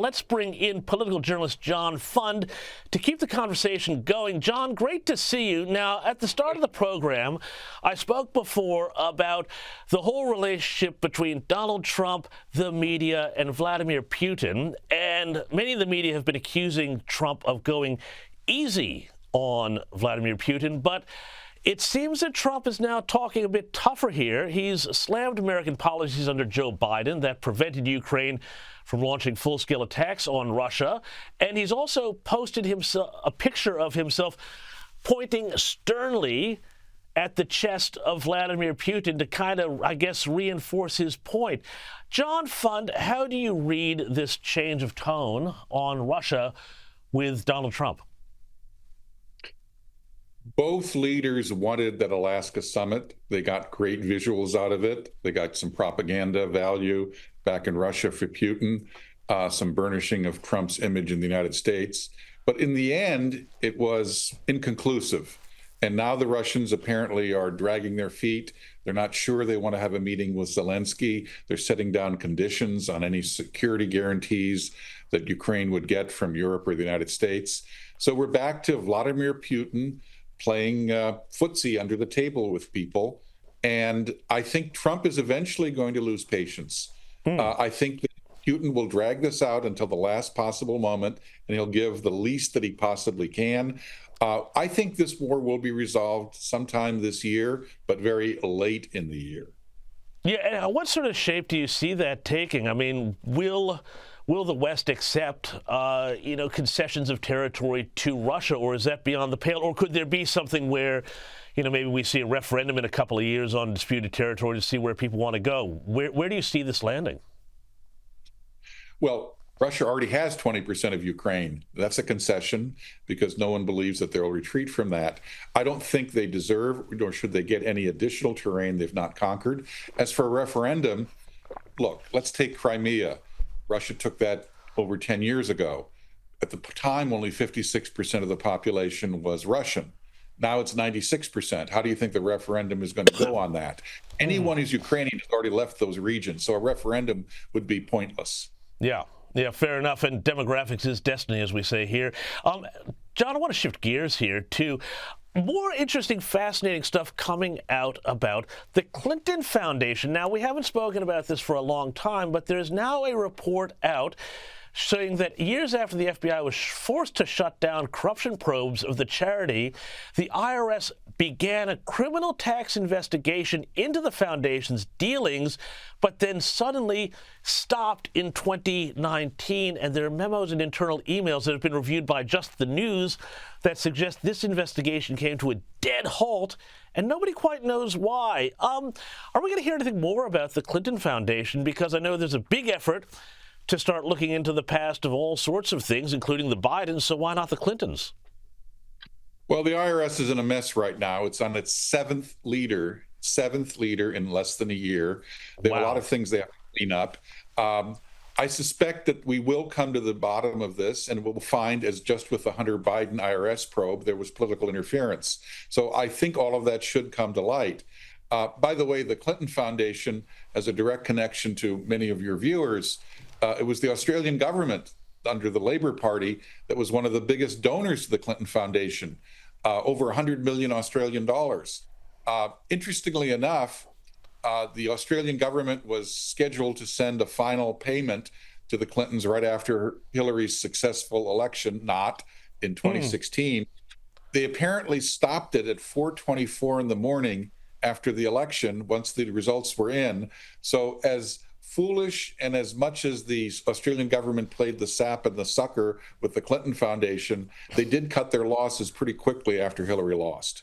Let's bring in political journalist John Fund to keep the conversation going. John, great to see you. Now, at the start of the program, I spoke before about the whole relationship between Donald Trump, the media, and Vladimir Putin. And many of the media have been accusing Trump of going easy on Vladimir Putin. But it seems that Trump is now talking a bit tougher here. He's slammed American policies under Joe Biden that prevented Ukraine from launching full-scale attacks on Russia. And he's also posted a picture of himself pointing sternly at the chest of Vladimir Putin to kind of, I guess, reinforce his point. John Fund, how do you read this change of tone on Russia with Donald Trump? Both leaders wanted that Alaska summit. They got great visuals out of it. They got some propaganda value back in Russia for Putin, some burnishing of Trump's image in the United States. But in the end, it was inconclusive. And now the Russians apparently are dragging their feet. They're not sure they want to have a meeting with Zelensky. They're setting down conditions on any security guarantees that Ukraine would get from Europe or the United States. So we're back to Vladimir Putin playing footsie under the table with people. And I think Trump is eventually going to lose patience. I think that Putin will drag this out until the last possible moment, and he'll give the least that he possibly can. I think this war will be resolved sometime this year, but very late in the year. Yeah, and what sort of shape do you see that taking? I mean, will the West accept, concessions of territory to Russia, or is that beyond the pale? Or could there be something where, maybe we see a referendum in a couple of years on disputed territory to see where people want to go? Where do you see this landing? Well, Russia already has 20% of Ukraine. That's a concession because no one believes that they'll retreat from that. I don't think they deserve, nor should they get any additional terrain they've not conquered. As for a referendum, look, let's take Crimea. Russia took that over 10 years ago. At the time, only 56% of the population was Russian. Now it's 96%. How do you think the referendum is going to go on that? Anyone who's Ukrainian has already left those regions, so a referendum would be pointless. Yeah, fair enough. And demographics is destiny, as we say here. John, I want to shift gears here to more interesting, fascinating stuff coming out about the Clinton Foundation. Now, we haven't spoken about this for a long time, but there's now a report out saying that years after the FBI was forced to shut down corruption probes of the charity, the IRS began a criminal tax investigation into the foundation's dealings, but then suddenly stopped in 2019. And there are memos and internal emails that have been reviewed by Just the News that suggest this investigation came to a dead halt, and nobody quite knows why. Are we going to hear anything more about the Clinton Foundation? Because I know there's a big effort to start looking into the past of all sorts of things, including the Bidens, so why not the Clintons? Well, the IRS is in a mess right now. It's on its seventh leader in less than a year. There are a lot of things they have to clean up. I suspect that we will come to the bottom of this, and we'll find, as just with the Hunter Biden IRS probe, there was political interference. So I think all of that should come to light. By the way, the Clinton Foundation has a direct connection to many of your viewers. It was the Australian government under the Labour Party that was one of the biggest donors to the Clinton Foundation, over 100 million Australian dollars. Interestingly enough, the Australian government was scheduled to send a final payment to the Clintons right after Hillary's successful election, not in 2016. They apparently stopped it at 4:24 in the morning after the election, once the results were in. So as foolish and as much as the Australian government played the sap and the sucker with the Clinton Foundation, they did cut their losses pretty quickly after Hillary lost.